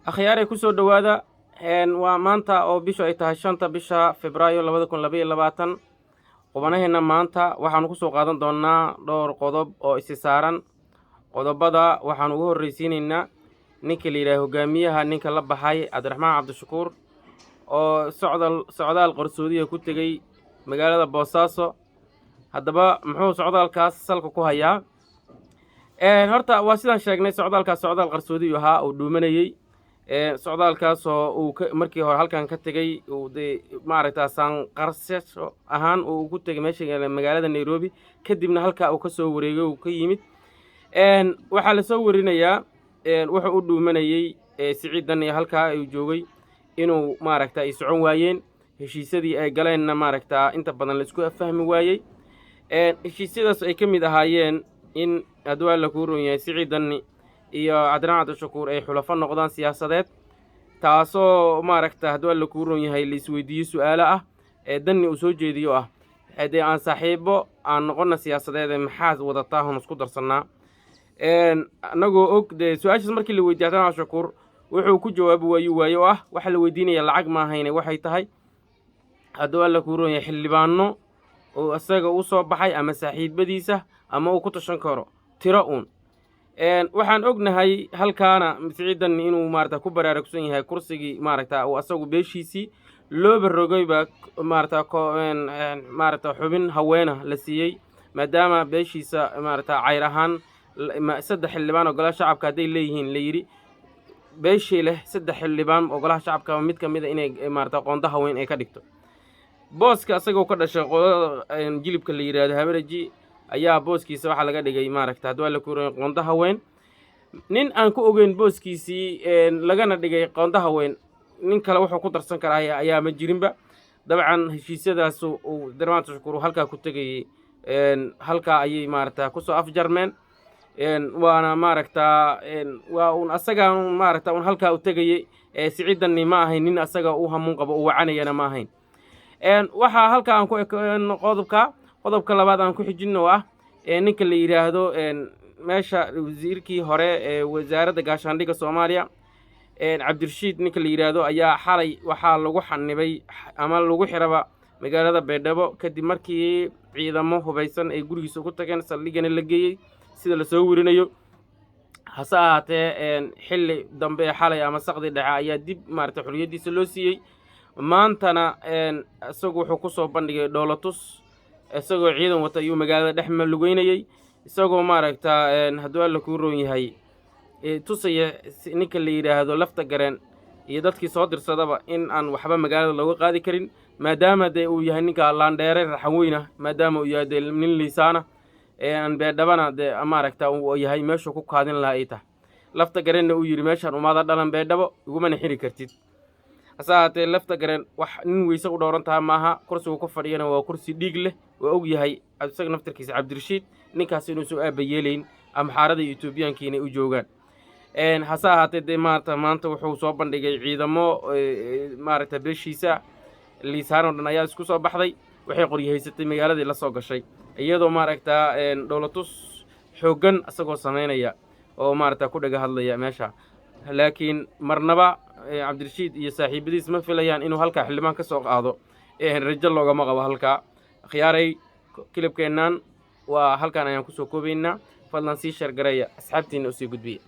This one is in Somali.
akhyaarey ku soo dhawaada waa maanta oo bisha ay tahay 5 bisha Febraayo 2022 qodobanaheena maanta waxaan ku soo qaadan doonaa dhowr qodob oo isi saaran qodobada waxaan ugu horeysiinaynaa ninka la yiraahdo hogaamiyaha ninka la baxay Cabdiraxmaan Cabdishakuur oo socdaal qarsoodiga ku tagay magaalada Boosaaso haddaba muxuu socdaalkaas salka ku hayaa horta waa sidaan sheegnay socdaalkaas socdaal qarsoodi ahaa oo dhuumanayay socdaalkaas oo uu markii hore halkan ka tagay uu maaragtaa san qarsasho ahaan uu ku tagay meesha magaalada Nairobi kadibna halka uu ka soo wareegay uu ka yimid waxa la soo warinayaa wuxuu u dhuumanayay siciidan iyo halka ay joogay inuu maaragtaa ay socon waayeen heshiisyadii ay galeenna maaragtaa inta badan la isku fahmi waayay heshiisyadaas ay ka mid ahaayeen in adwaa la ku runyahay siciidan iyo Cabdiraxmaan Cabdishakuur ay xulafo noqdaan siyaasadeed taasoo maaragtaa adwaa la ku runyahay la isweydiiyo su'aalo ah danni uu soo jeediyo ah hadii aan saaxiibo aan noqona siyaasadeed maxaad wadataa hon isku darsanaa anagoo og su'aashaas markii la weydiiyay Cabdiraxmaan Cabdishakuur wuxuu ku jawaabi waayo ah waxa la weydiinaya lacag ma ahayne waxay tahay adwaa la ku runyahay xildhibaano oo asaga u soo baxay ama saaxiibadiisa ama uu ku tashan karo tiro waxaan ognahay halkaana siciidan inuu maaragtaa ku baraarugsan yahay kursigii maaragtaa uu asagu beeshiisii loo barogayba maaragtaa xubin haweena la siiyey maadaama beeshiisa maaragtaa cayr ahaan 3 xildhibaan oo golaha shacabka haday leeyihiin la yiri beeshii leh 3 xildhibaan oo golaha shacabka mid ka mid inay maaragtaa qoonda haween ay ka dhigto booska asagoo ka dhashay qolada jilibka la yiraahdo Habareji ayaa booskiisa waxa laga dhigay maaragtaa adwaa la ku runyahay qoonda haween nin aan ku ogeyn booskiisii lagana dhigay qoonda haween nin kale wuxuu ku darsan karaa ayaa ma jirinba dabcan heshiisyadaas uu Cabdiraxmaan Cabdishakuur halka ku tagay halka ayay maaragtaa ku soo afjarmeen waana maaragtaa waa un asaga maaragtaa un halka u tagay siciidan ma ahayn nin asaga uu hamuun qabo oo wacanayana ma ahayn waxa halka aan ku qodobka labaad aan ku xijino ah ninka la yiraahdo meesha wasiirkii hore ee wasaaradda gaashaandhigga Soomaaliya Cabdirashiid ninka la yiraahdo ayaa xalay waxa lagu xanibay ama lagu xiraba magaalada Beedhabo kadib markii ciidamo hubeysan ay gurigiisa ku tageen saldhigana la geeyay sida la soo warinayo hase ahaatee xilli dambe xalay ama saqdi dhaca ayaa dib maaragtaa xuriyadiisa loo siiyey maantana isagu wuxuu ku soo bandhigay dhoolatus isagoo ciidan wata iyo magaalada dhex lugeynayay isagoo maaragtaa haduu la ku roon yahay tusaya ninka la yiraahdo lafta gareen iyo dadkii soo dirsadaba in aan waxba magaalada looga qaadi karin maadaama uu yahay ninka laandheere raxan weyna maadaama uu yahay nin liisaana aan Beedhabana maaragtaa uu yahay meesha ku kaadin lahaa ay tahay lafta gareenna uu yiri meeshan umaada dhalan Beedhabo iguma xiri kartid asaate lafta gareen wax nin weysa u dhoorantaa maaha kursiga ku fadhiyana waa kursi dhiig leh waa og yahay isaga naftirkiisa Cabdirashiid ninkaas inuu soo aabayeelayn ama xaarada Etoobiyaankiina u joogaan hase ahaatee maanta wuxuu soo bandhigay ciidamo maaragtaa beeshiisa liisaan oo dhan ayaa isku soo baxday waxay qoryahaysatay magaaladii la soo gashay iyadoo maaragtaa dowlatus xoogan asagoo sameynaya oo maaragtaa ku dhaga hadlaya meesha laakiin marnaba Cabdirashiid iyo saaxiibadiis ma filayaan inuu halka xildhibaan ka soo qaado rajo loogama qabo halka khiyaaray kilibkeenan waa halkan ayaan ku soo koobaynaa fadlan sii share gareeya asxaabtiina u sii gudbiya